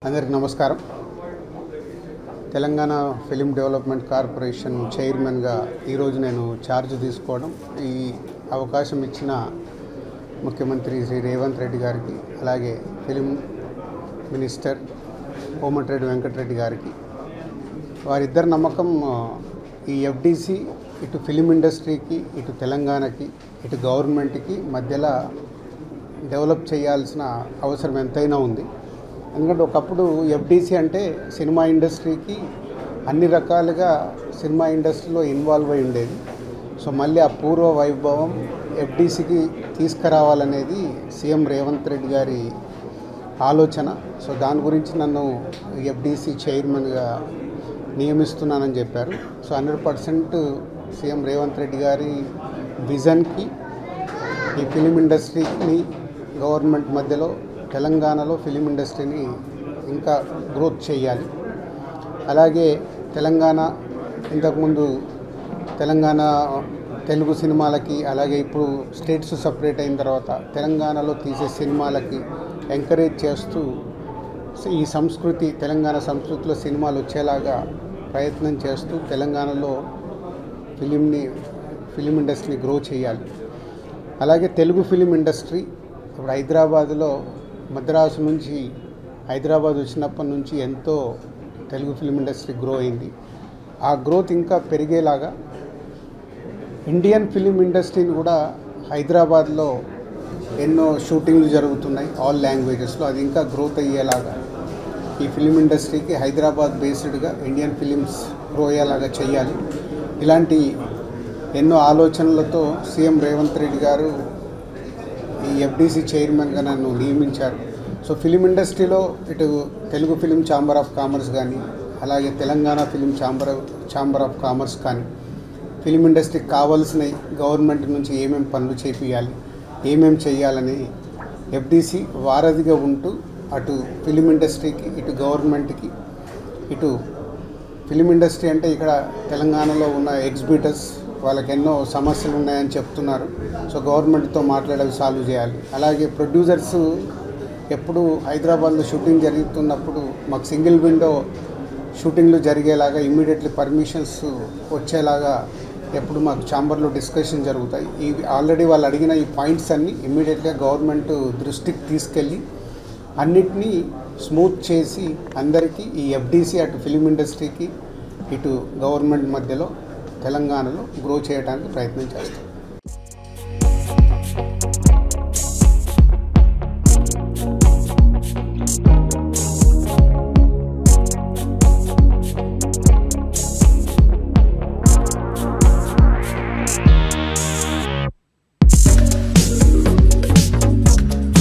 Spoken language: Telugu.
అందరికీ నమస్కారం. తెలంగాణ ఫిలిం డెవలప్మెంట్ కార్పొరేషన్ చైర్మన్గా ఈరోజు నేను ఛార్జ్ తీసుకోవడం, ఈ అవకాశం ఇచ్చిన ముఖ్యమంత్రి శ్రీ రేవంత్ రెడ్డి గారికి, అలాగే ఫిలిం మినిస్టర్ కోమటిరెడ్డి వెంకటరెడ్డి గారికి, వారిద్దరి నమ్మకం ఈ ఎఫ్డిసి ఇటు ఫిలిం ఇండస్ట్రీకి, ఇటు తెలంగాణకి, ఇటు గవర్నమెంట్కి మధ్యలో డెవలప్ చేయాల్సిన అవసరం ఎంతైనా ఉంది. ఎందుకంటే ఒకప్పుడు ఎఫ్డిసి అంటే సినిమా ఇండస్ట్రీకి అన్ని రకాలుగా సినిమా ఇండస్ట్రీలో ఇన్వాల్వ్ అయి ఉండేది. సో మళ్ళీ ఆ పూర్వ వైభవం ఎఫ్డిసికి తీసుకురావాలనేది సీఎం రేవంత్ రెడ్డి గారి ఆలోచన. సో దాని గురించి నన్ను ఎఫ్డిసి చైర్మన్గా నియమిస్తున్నానని చెప్పారు. సో 100% సీఎం రేవంత్ రెడ్డి గారి విజన్కి ఈ ఫిలిం ఇండస్ట్రీని గవర్నమెంట్ మధ్యలో తెలంగాణలో ఫిలిం ఇండస్ట్రీని ఇంకా గ్రోత్ చేయాలి. అలాగే తెలంగాణ ఇంతకుముందు తెలంగాణ తెలుగు సినిమాలకి, అలాగే ఇప్పుడు స్టేట్స్ సపరేట్ అయిన తర్వాత తెలంగాణలో తీసే సినిమాలకి ఎంకరేజ్ చేస్తూ ఈ సంస్కృతి, తెలంగాణ సంస్కృతిలో సినిమాలు వచ్చేలాగా ప్రయత్నం చేస్తూ తెలంగాణలో ఫిలిం ఇండస్ట్రీని గ్రో చేయాలి. అలాగే తెలుగు ఫిలిం ఇండస్ట్రీ ఇప్పుడు హైదరాబాద్లో, మద్రాసు నుంచి హైదరాబాద్ వచ్చినప్పటి నుంచి ఎంతో తెలుగు ఫిలిం ఇండస్ట్రీ గ్రో అయింది. ఆ గ్రోత్ ఇంకా పెరిగేలాగా ఇండియన్ ఫిలిం ఇండస్ట్రీని కూడా హైదరాబాద్లో ఎన్నో షూటింగ్లు జరుగుతున్నాయి ఆల్ లాంగ్వేజెస్లో, అది ఇంకా గ్రోత్ అయ్యేలాగా ఈ ఫిలిం ఇండస్ట్రీకి హైదరాబాద్ బేస్డ్గా ఇండియన్ ఫిలిమ్స్ గ్రో అయ్యేలాగా చేయాలి. ఇలాంటి ఎన్నో ఆలోచనలతో సీఎం రేవంత్ రెడ్డి గారు ఈ ఎఫ్డిసి చైర్మన్గా నన్ను నియమించారు. సో ఫిలిం ఇండస్ట్రీలో ఇటు Telugu film chamber of commerce కానీ, అలాగే Telangana film chamber of commerce కానీ, ఫిలిం ఇండస్ట్రీకి కావాల్సినవి గవర్నమెంట్ నుంచి ఏమేమి పనులు చేయాలి, ఏమేమి చేయాలని ఎఫ్డిసి వారధిగా ఉంటూ అటు ఫిలిం ఇండస్ట్రీకి, ఇటు గవర్నమెంట్కి, ఇటు ఫిలిం ఇండస్ట్రీ అంటే ఇక్కడ తెలంగాణలో ఉన్న ఎగ్జిబిటర్స్ వాళ్ళకి ఎన్నో సమస్యలు ఉన్నాయని చెప్తున్నారు. సో గవర్నమెంట్తో మాట్లాడేవి సాల్వ్ చేయాలి. అలాగే ప్రొడ్యూసర్స్ ఎప్పుడు హైదరాబాద్లో షూటింగ్ జరుగుతున్నప్పుడు మాకు సింగిల్ విండో షూటింగ్లు జరిగేలాగా ఇమ్మీడియట్లీ పర్మిషన్స్ వచ్చేలాగా ఎప్పుడు మాకు ఛాంబర్లో డిస్కషన్ జరుగుతాయి. ఈ ఆల్రెడీ వాళ్ళు అడిగిన ఈ పాయింట్స్ అన్నీ ఇమ్మీడియట్గా గవర్నమెంట్ దృష్టికి తీసుకెళ్ళి అన్నిటినీ స్మూత్ చేసి అందరికీ ఈ ఎఫ్డిసి అటు ఫిలిం ఇండస్ట్రీకి, ఇటు గవర్నమెంట్ మధ్యలో తెలంగాణలో గ్రో చేయడానికి ప్రయత్నం చేస్తాం.